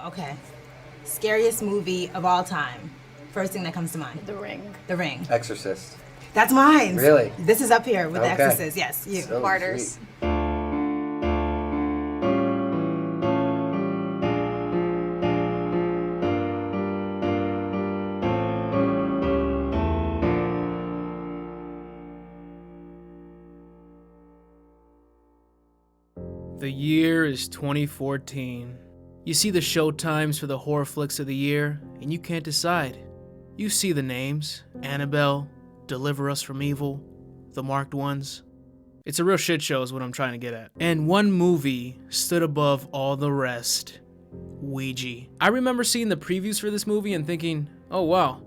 Okay. Scariest movie of all time. First thing that comes to mind. The Ring. The Ring. Exorcist. That's mine. Really? This is up here with The Okay. Exorcist. Yes, you. So Martyrs. sweet. The year is 2014. You see the show times for the horror flicks of the year, and you can't decide. You see the names: Annabelle, Deliver Us from Evil, The Marked Ones. It's a real shit show is what I'm trying to get at. And one movie stood above all the rest: Ouija. I remember seeing the previews for this movie and thinking, oh wow,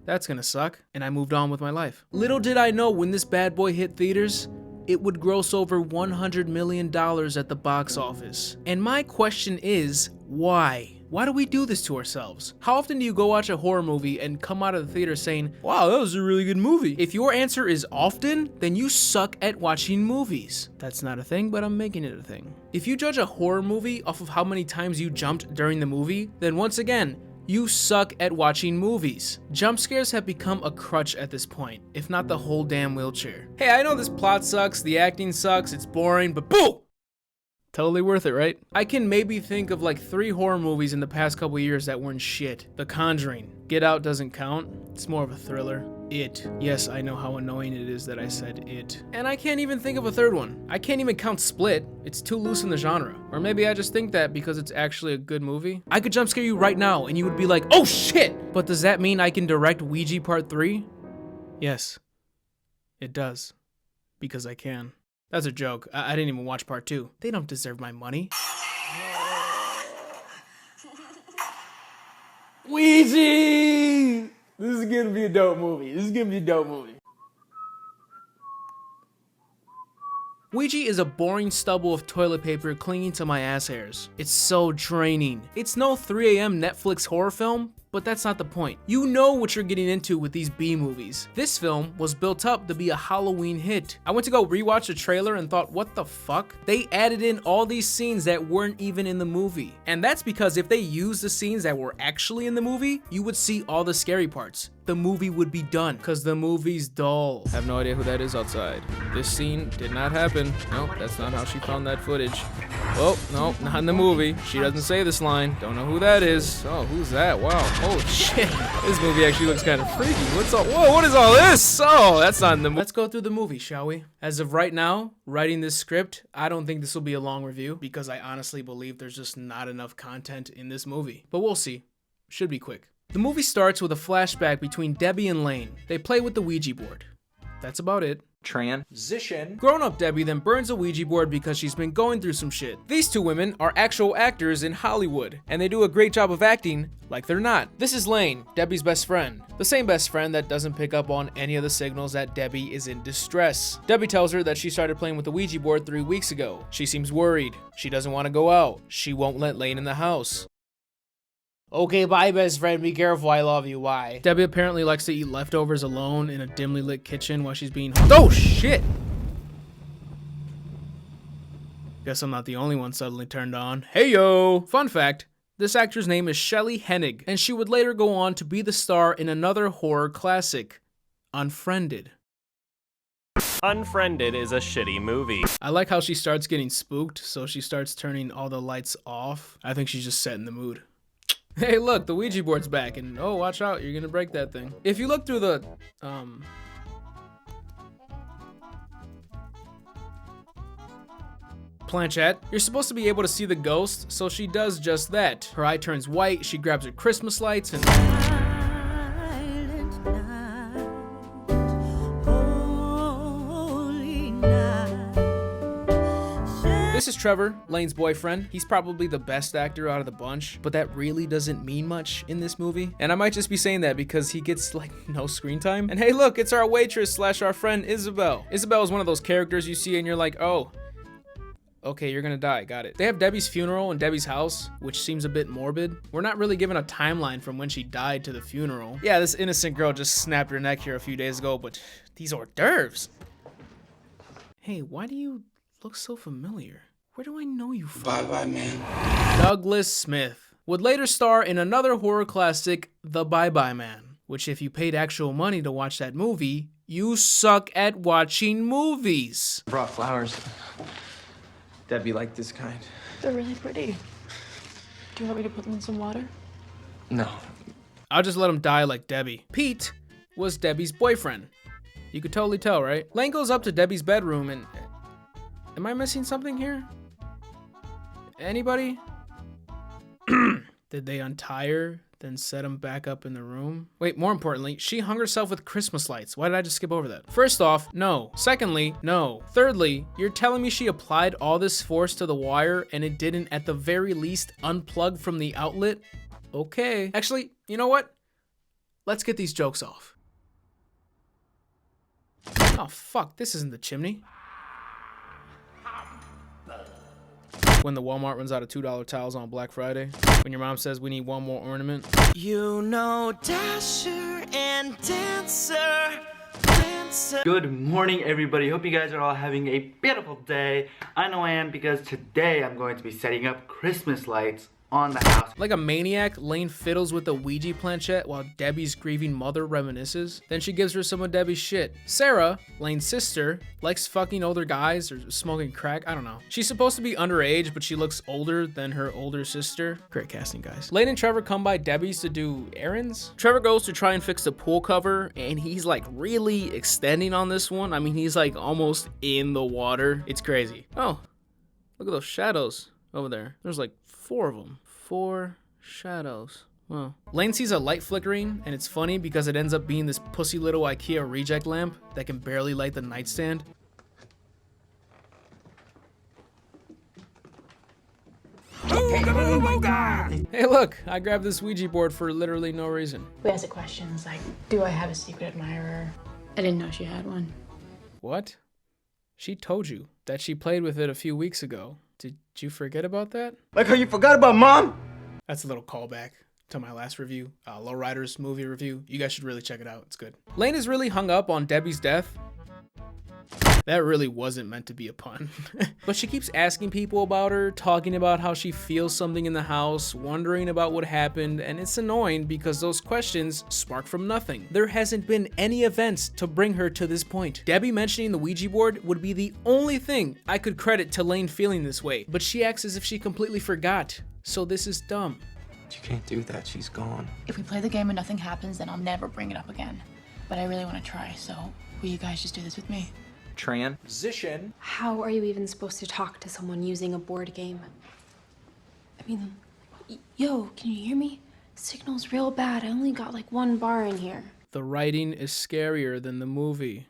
that's gonna suck, and I moved on with my life. Little did I know when this bad boy hit theaters, it would gross over $100 million at the box office. And my question is, why? Why do we do this to ourselves? How often do you go watch a horror movie and come out of the theater saying, wow, that was a really good movie? If your answer is often, then you suck at watching movies. That's not a thing, but I'm making it a thing. If you judge a horror movie off of how many times you jumped during the movie, then once again, you suck at watching movies. Jump scares have become a crutch at this point, if not the whole damn wheelchair. Hey, I know this plot sucks, the acting sucks, it's boring, but boo! Totally worth it, right? I can maybe think of like 3 horror movies in the past couple years that weren't shit. The Conjuring. Get Out doesn't count. It's more of a thriller. It. Yes, I know how annoying it is that I said it. And I can't even think of a third one. I can't even count Split. It's too loose in the genre. Or maybe I just think that because it's actually a good movie. I could jump scare you right now and you would be like, oh shit! But does that mean I can direct Ouija Part 3? Yes. It does. Because I can. That's a joke. I didn't even watch Part 2. They don't deserve my money. Ouija! This is gonna be a dope movie. Ouija is a boring stubble of toilet paper clinging to my ass hairs. It's so draining. It's no 3 a.m. Netflix horror film, but that's not the point. You know what you're getting into with these B movies. This film was built up to be a Halloween hit. I went to go rewatch the trailer and thought, what the fuck? They added in all these scenes that weren't even in the movie. And that's because if they used the scenes that were actually in the movie, you would see all the scary parts. The movie would be done, cause the movie's dull. I have no idea who that is outside. This scene did not happen. Nope, that's not how she found that footage. Oh, no, not in the movie. She doesn't say this line. Don't know who that is. Oh, who's that? Wow. Oh shit. This movie actually looks kind of freaky. What's all? Whoa, what is all this? Oh, that's not in the movie. Let's go through the movie, shall we? As of right now, writing this script, I don't think this will be a long review because I honestly believe there's just not enough content in this movie. But we'll see. Should be quick. The movie starts with a flashback between Debbie and Lane. They play with the Ouija board. That's about it. Transition. Grown-up Debbie then burns a Ouija board because she's been going through some shit. These 2 women are actual actors in Hollywood, and they do a great job of acting like they're not. This is Lane, Debbie's best friend. The same best friend that doesn't pick up on any of the signals that Debbie is in distress. Debbie tells her that she started playing with the Ouija board 3 weeks ago. She seems worried. She doesn't want to go out. She won't let Lane in the house. Okay, bye, best friend. Be careful. I love you. Bye. Debbie apparently likes to eat leftovers alone in a dimly lit kitchen while she's being... Oh, shit! Guess I'm not the only one suddenly turned on. Hey, yo! Fun fact, this actor's name is Shelley Hennig, and she would later go on to be the star in another horror classic, Unfriended. Unfriended is a shitty movie. I like how she starts getting spooked, so she starts turning all the lights off. I think she's just setting the mood. Hey, look, the Ouija board's back, and oh, watch out, you're gonna break that thing. If you look through the, planchette, you're supposed to be able to see the ghost, so she does just that. Her eye turns white, she grabs her Christmas lights, and... This is Trevor, Lane's boyfriend. He's probably the best actor out of the bunch, but that really doesn't mean much in this movie. And I might just be saying that because he gets like no screen time. And hey, look, it's our waitress slash our friend Isabel. Isabel is one of those characters you see and you're like, oh, okay, you're gonna die, got it. They have Debbie's funeral in Debbie's house, which seems a bit morbid. We're not really given a timeline from when she died to the funeral. Yeah, this innocent girl just snapped her neck here a few days ago, but these hors d'oeuvres. Hey, why do you look so familiar? Where do I know you from? Bye-bye, man. Douglas Smith. would later star in another horror classic, The Bye-Bye Man, which if you paid actual money to watch that movie, you suck at watching movies. Brought flowers. Debbie liked this kind. They're really pretty. Do you want me to put them in some water? No. I'll just let him die like Debbie. Pete was Debbie's boyfriend. You could totally tell, right? Lane goes up to Debbie's bedroom and... Am I missing something here? Anybody? Did they untie her, then set him back up in the room? Wait, more importantly, she hung herself with Christmas lights. Why did I just skip over that? First off, no. Secondly, no. Thirdly, you're telling me she applied all this force to the wire and it didn't at the very least unplug from the outlet? Okay. Actually, you know what? Let's get these jokes off. Oh, fuck, this isn't the chimney. When the Walmart runs out of $2 towels on Black Friday. When your mom says we need one more ornament. You know, Dasher and Dancer. Good morning, everybody. Hope you guys are all having a beautiful day. I know I am, because today I'm going to be setting up Christmas lights on the house. Like a maniac, Lane fiddles with the Ouija planchette while Debbie's grieving mother reminisces. Then she gives her some of Debbie's shit. Sarah, Lane's sister, likes fucking older guys or smoking crack. I don't know. She's supposed to be underage, but she looks older than her older sister. Great casting, guys. Lane and Trevor come by Debbie's to do errands. Trevor goes to try and fix the pool cover, and he's like really extending on this one. I mean, he's like almost in the water. It's crazy. Oh, look at those shadows over there. There's like 4 of them. 4 shadows. Wow. Lane sees a light flickering, and it's funny because it ends up being this pussy little IKEA reject lamp that can barely light the nightstand. Hey look, I grabbed this Ouija board for literally no reason. We asked it questions like, do I have a secret admirer? I didn't know she had one. What? She told you that she played with it a few weeks ago. Did you forget about that? Like how you forgot about Mom? That's a little callback to my last review, Lowriders movie review. You guys should really check it out. It's good. Lane is really hung up on Debbie's death. That really wasn't meant to be a pun. But she keeps asking people about her, talking about how she feels something in the house, wondering about what happened, and it's annoying because those questions spark from nothing. There hasn't been any events to bring her to this point. Debbie mentioning the Ouija board would be the only thing I could credit to Lane feeling this way, but she acts as if she completely forgot. So this is dumb. You can't do that, she's gone. If we play the game and nothing happens, then I'll never bring it up again. But I really want to try, so will you guys just do this with me? Transition. How are you even supposed to talk to someone using a board game? I mean, yo, can you hear me? Signal's real bad. I only got like 1 bar in here. The writing is scarier than the movie.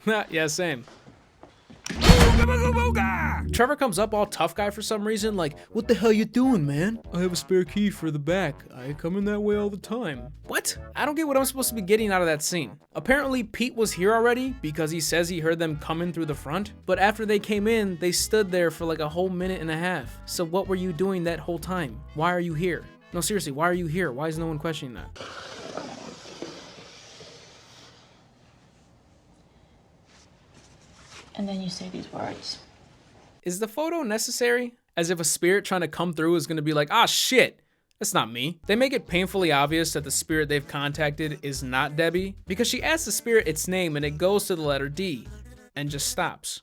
Yeah, same. Trevor comes up all tough guy for some reason, like, what the hell you doing, man? I have a spare key for the back. I come in that way all the time. What? I don't get what I'm supposed to be getting out of that scene. Apparently, Pete was here already because he says he heard them coming through the front, but after they came in, they stood there for like a whole minute and a half. So what were you doing that whole time? Why are you here? No, seriously, why are you here? Why is no one questioning that? And then you say these words. Is the photo necessary? As if a spirit trying to come through is going to be like, ah, shit, that's not me. They make it painfully obvious that the spirit they've contacted is not Debbie because she asks the spirit its name and it goes to the letter D and just stops.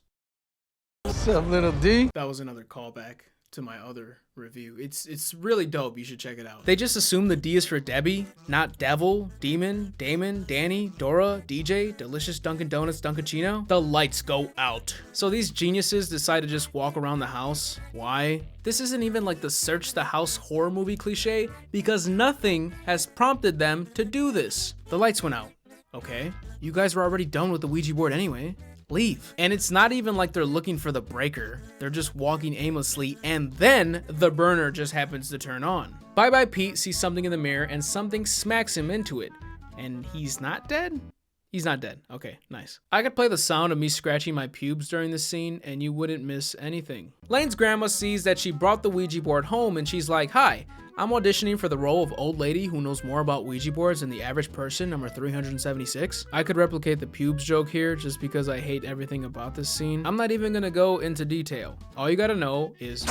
What's up, little D? That was another callback to my other review. It's really dope. You should check it out. They just assume the D is for Debbie, not Devil, Demon, Damon, Danny, Dora, DJ, Delicious Dunkin' Donuts, Dunkaccino. The lights go out. So these geniuses decide to just walk around the house. Why? This isn't even like the search the house horror movie cliche because nothing has prompted them to do this. The lights went out. Okay, you guys were already done with the Ouija board anyway. Leave. And it's not even like they're looking for the breaker. They're just walking aimlessly and then the burner just happens to turn on. Bye Bye Pete sees something in the mirror and something smacks him into it. And he's not dead? He's not dead. Okay, nice. I could play the sound of me scratching my pubes during this scene and you wouldn't miss anything. Lane's grandma sees that she brought the Ouija board home and she's like, hi, I'm auditioning for the role of old lady who knows more about Ouija boards than the average person, number 376. I could replicate the pubes joke here just because I hate everything about this scene. I'm not even gonna go into detail. All you gotta know is...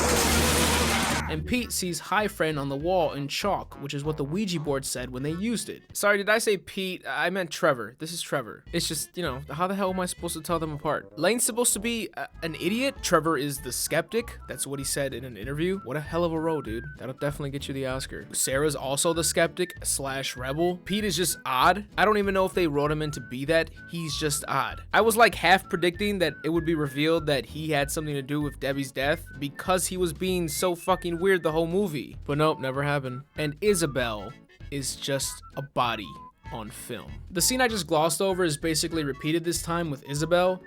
And Pete sees hi friend on the wall in chalk, which is what the Ouija board said when they used it. Sorry, did I say Pete? I meant Trevor. This is Trevor. It's just, you know, how the hell am I supposed to tell them apart? Lane's supposed to be an idiot. Trevor is the skeptic. That's what he said in an interview. What a hell of a role, dude. That'll definitely get you the Oscar. Sarah's also the skeptic / rebel. Pete is just odd. I don't even know if they wrote him in to be that. He's just odd. I was like half predicting that it would be revealed that he had something to do with Debbie's death because he was being so fucking weird the whole movie. But nope, never happened. And Isabel is just a body on film. The scene I just glossed over is basically repeated this time with Isabel.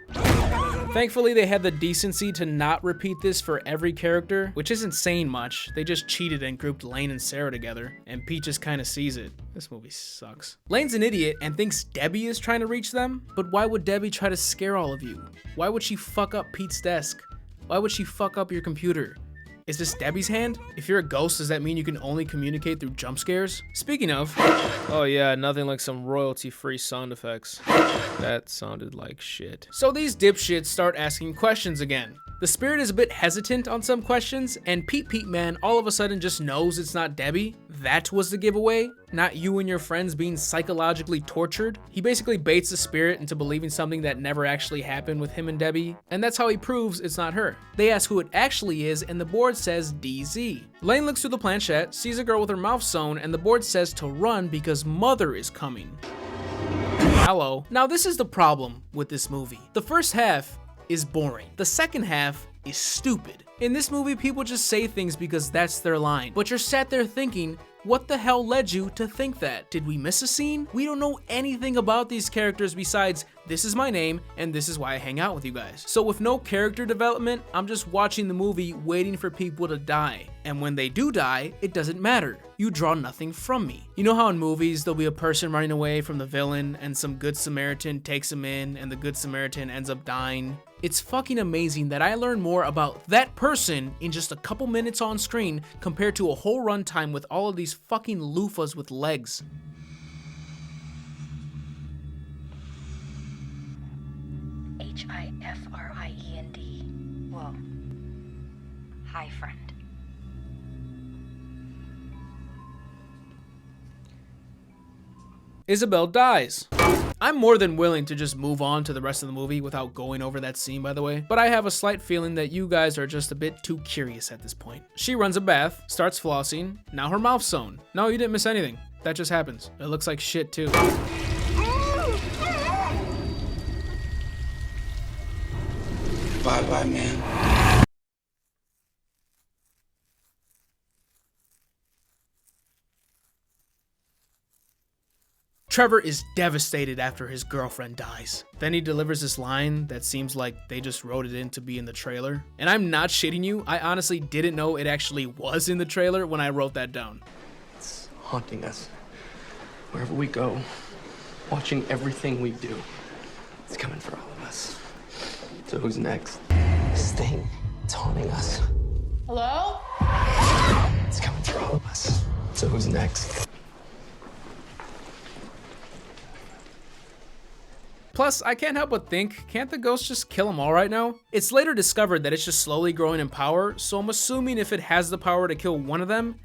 Thankfully, they had the decency to not repeat this for every character, which isn't saying much. They just cheated and grouped Lane and Sarah together, and Pete just kind of sees it. This movie sucks. Lane's an idiot and thinks Debbie is trying to reach them, but why would Debbie try to scare all of you? Why would she fuck up Pete's desk? Why would she fuck up your computer? Is this Debbie's hand? If you're a ghost, does that mean you can only communicate through jump scares? Speaking of, oh yeah, nothing like some royalty-free sound effects. That sounded like shit. So these dipshits start asking questions again. The spirit is a bit hesitant on some questions, and Pete Man all of a sudden just knows it's not Debbie. That was the giveaway, not you and your friends being psychologically tortured. He basically baits the spirit into believing something that never actually happened with him and Debbie, and that's how he proves it's not her. They ask who it actually is, and the board says DZ. Lane looks through the planchette, sees a girl with her mouth sewn, and the board says to run because mother is coming. Hello. Now this is the problem with this movie. The first half is boring. The second half is stupid. In this movie, people just say things because that's their line. But you're sat there thinking, what the hell led you to think that? Did we miss a scene? We don't know anything about these characters besides, this is my name and this is why I hang out with you guys. So with no character development, I'm just watching the movie waiting for people to die. And when they do die, it doesn't matter. You draw nothing from me. You know how in movies, there'll be a person running away from the villain and some good Samaritan takes him in and the good Samaritan ends up dying? It's fucking amazing that I learned more about that person in just a couple minutes on screen compared to a whole runtime with all of these fucking loofahs with legs. HIFRIEND. Whoa. Hi, friend. Isabel dies. I'm more than willing to just move on to the rest of the movie without going over that scene, by the way, but I have a slight feeling that you guys are just a bit too curious at this point. She runs a bath, starts flossing, now her mouth's sewn. No, you didn't miss anything. That just happens. It looks like shit too. Bye-bye, man. Trevor is devastated after his girlfriend dies. Then he delivers this line that seems like they just wrote it in to be in the trailer. And I'm not shitting you, I honestly didn't know it actually was in the trailer when I wrote that down. It's haunting us. Wherever we go, watching everything we do. It's coming for all of us. So who's next? This thing, it's haunting us. Hello? It's coming for all of us. So who's next? Plus, I can't help but think, can't the ghost just kill them all right now? It's later discovered that it's just slowly growing in power, so I'm assuming if it has the power to kill one of them,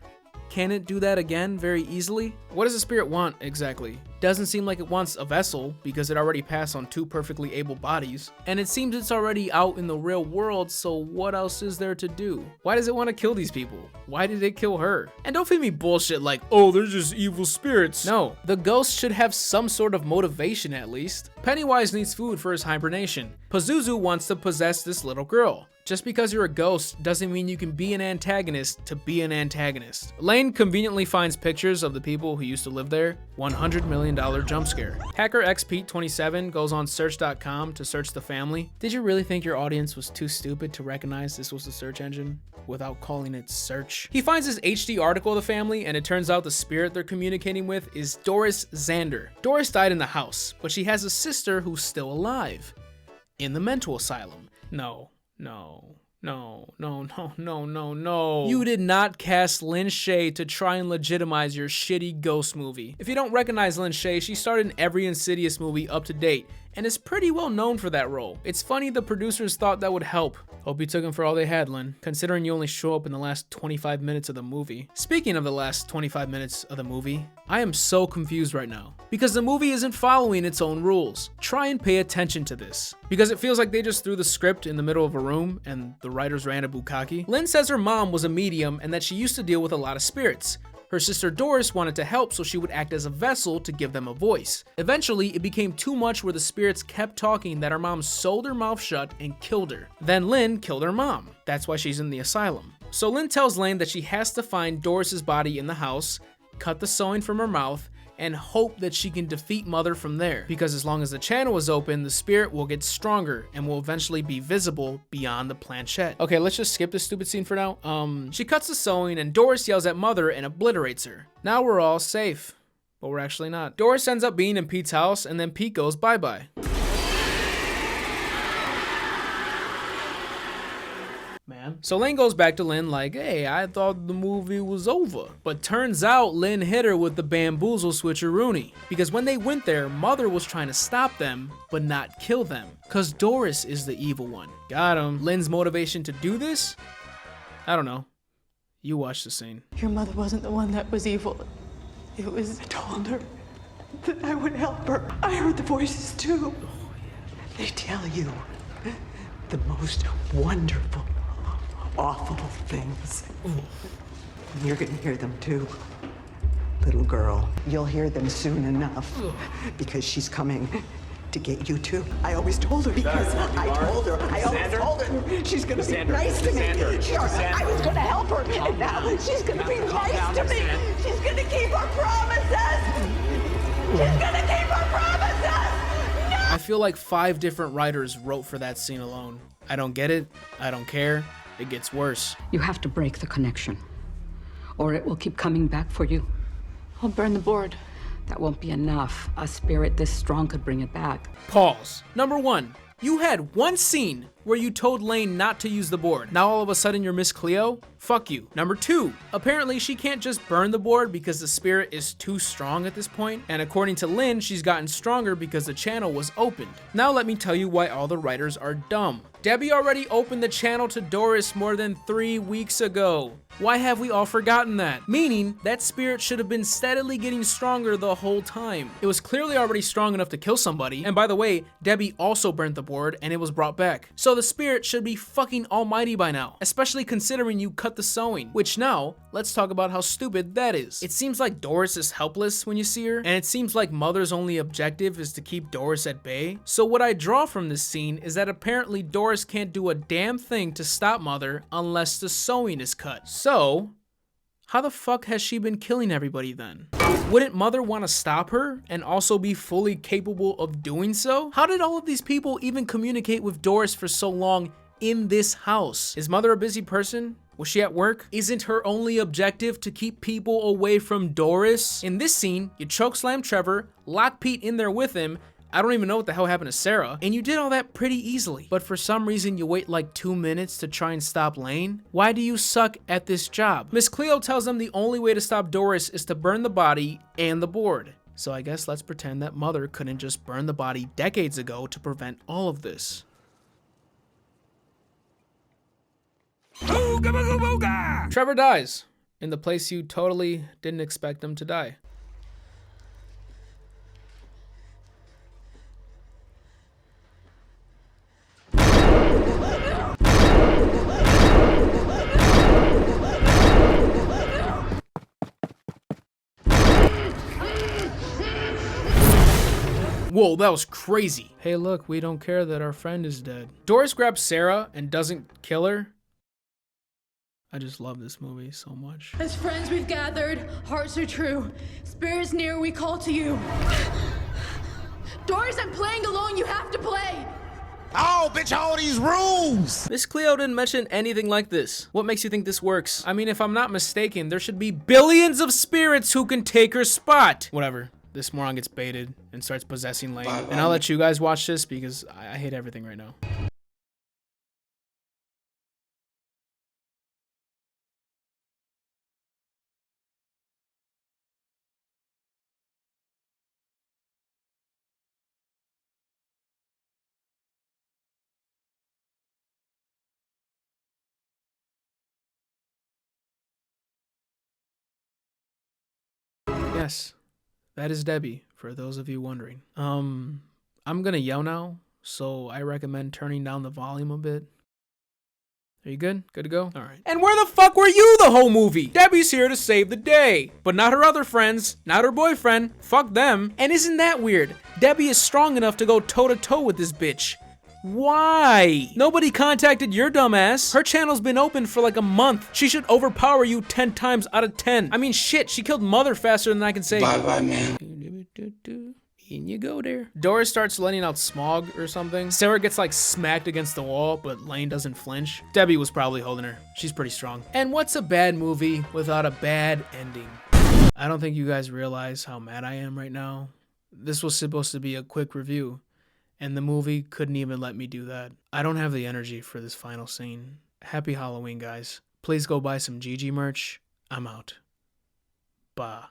can it do that again very easily? What does the spirit want exactly? Doesn't seem like it wants a vessel because it already passed on 2 perfectly able bodies. And it seems it's already out in the real world, so what else is there to do? Why does it want to kill these people? Why did it kill her? And don't feed me bullshit like, oh, they're just evil spirits. No, the ghost should have some sort of motivation at least. Pennywise needs food for his hibernation. Pazuzu wants to possess this little girl. Just because you're a ghost doesn't mean you can be an antagonist to be an antagonist. Lane conveniently finds pictures of the people who used to live there. $100 million jump scare. Hacker XPete27 goes on search.com to search the family. Did you really think your audience was too stupid to recognize this was a search engine without calling it search? He finds this HD article of the family, and it turns out the spirit they're communicating with is Doris Zander. Doris died in the house, but she has a sister who's still alive in the mental asylum. No. no. You did not cast Lin Shaye to try and legitimize your shitty ghost movie. If you don't recognize Lin Shaye, she starred in every Insidious movie up to date and is pretty well known for that role. It's funny the producers thought that would help. Hope you took him for all they had, Lin, considering you only show up in the last 25 minutes of the movie. Speaking of the last 25 minutes of the movie, I am so confused right now because the movie isn't following its own rules. Try and pay attention to this because it feels like they just threw the script in the middle of a room and the writers ran a bukkake. Lin says her mom was a medium and that she used to deal with a lot of spirits. Her sister Doris wanted to help, so she would act as a vessel to give them a voice. Eventually, it became too much where the spirits kept talking that her mom sewed her mouth shut and killed her. Then Lin killed her mom. That's why she's in the asylum. So Lin tells Lane that she has to find Doris's body in the house, cut the sewing from her mouth, and hope that she can defeat Mother from there. Because as long as the channel is open, the spirit will get stronger and will eventually be visible beyond the planchette. Okay, let's just skip this stupid scene for now. She cuts the sewing and Doris yells at Mother and obliterates her. Now we're all safe, but we're actually not. Doris ends up being in Pete's house and then Pete goes bye-bye. Man. So Lane goes back to Lin like, hey, I thought the movie was over. But turns out Lin hit her with the bamboozle switcheroony. Because when they went there, Mother was trying to stop them, but not kill them. Cause Doris is the evil one. Got him. Lin's motivation to do this? I don't know. You watch the scene. Your mother wasn't the one that was evil. It was, I told her that I would help her. I heard the voices too. Oh, yeah. They tell you the most wonderful, awful things. And you're gonna hear them too, little girl. You'll hear them soon enough because she's coming to get you too. I always told her because I always told her she's gonna be nice to me. Sure, I was gonna help her and now she's gonna be nice to me. She's gonna keep her promises. She's gonna keep her promises. No! I feel like 5 different writers wrote for that scene alone. I don't get it. I don't care. It gets worse. You have to break the connection, or it will keep coming back for you. I'll burn the board. That won't be enough. A spirit this strong could bring it back. Pause. Number 1. You had one scene where you told Lane not to use the board. Now all of a sudden you're Miss Cleo? Fuck you. Number 2. Apparently she can't just burn the board because the spirit is too strong at this point. And according to Lin, she's gotten stronger because the channel was opened. Now let me tell you why all the writers are dumb. Debbie already opened the channel to Doris more than 3 weeks ago. Why have we all forgotten that? Meaning, that spirit should have been steadily getting stronger the whole time. It was clearly already strong enough to kill somebody, and by the way, Debbie also burnt the board and it was brought back. So the spirit should be fucking almighty by now, especially considering you cut the sewing. Which now, let's talk about how stupid that is. It seems like Doris is helpless when you see her, and it seems like Mother's only objective is to keep Doris at bay. So what I draw from this scene is that apparently Doris can't do a damn thing to stop Mother unless the sewing is cut. So, how the fuck has she been killing everybody then? Wouldn't Mother want to stop her and also be fully capable of doing so? How did all of these people even communicate with Doris for so long in this house? Is Mother a busy person? Was she at work? Isn't her only objective to keep people away from Doris? In this scene, you chokeslam Trevor, lock Pete in there with him. I don't even know what the hell happened to Sarah, and you did all that pretty easily. But for some reason, you wait like 2 minutes to try and stop Lane? Why do you suck at this job? Miss Cleo tells them the only way to stop Doris is to burn the body and the board. So I guess let's pretend that Mother couldn't just burn the body decades ago to prevent all of this. Ooga booga booga! Trevor dies in the place you totally didn't expect him to die. Whoa, that was crazy. Hey, look, we don't care that our friend is dead. Doris grabs Sarah and doesn't kill her. I just love this movie so much. As friends we've gathered, hearts are true. Spirits near, we call to you. Doris, I'm playing alone, you have to play. Oh, bitch, all these rules! Miss Cleo didn't mention anything like this. What makes you think this works? I mean, if I'm not mistaken, there should be billions of spirits who can take her spot. Whatever. This moron gets baited and starts possessing Lane. And I'll let you guys watch this because I hate everything right now. Yes, that is Debbie, for those of you wondering. I'm gonna yell now, so I recommend turning down the volume a bit. Are you good? Good to go? All right. And where the fuck were you the whole movie? Debbie's here to save the day. But not her other friends, not her boyfriend. Fuck them. And isn't that weird? Debbie is strong enough to go toe-to-toe with this bitch. Why? Nobody contacted your dumb ass. Her channel's been open for like a month. She should overpower you 10 times out of 10. I mean, shit, she killed Mother faster than I can say. Bye-bye, man. In you go there. Doris starts letting out smog or something. Sarah gets like smacked against the wall, but Lane doesn't flinch. Debbie was probably holding her. She's pretty strong. And what's a bad movie without a bad ending? I don't think you guys realize how mad I am right now. This was supposed to be a quick review, and the movie couldn't even let me do that. I don't have the energy for this final scene. Happy Halloween, guys. Please go buy some Gigi merch. I'm out. Bah.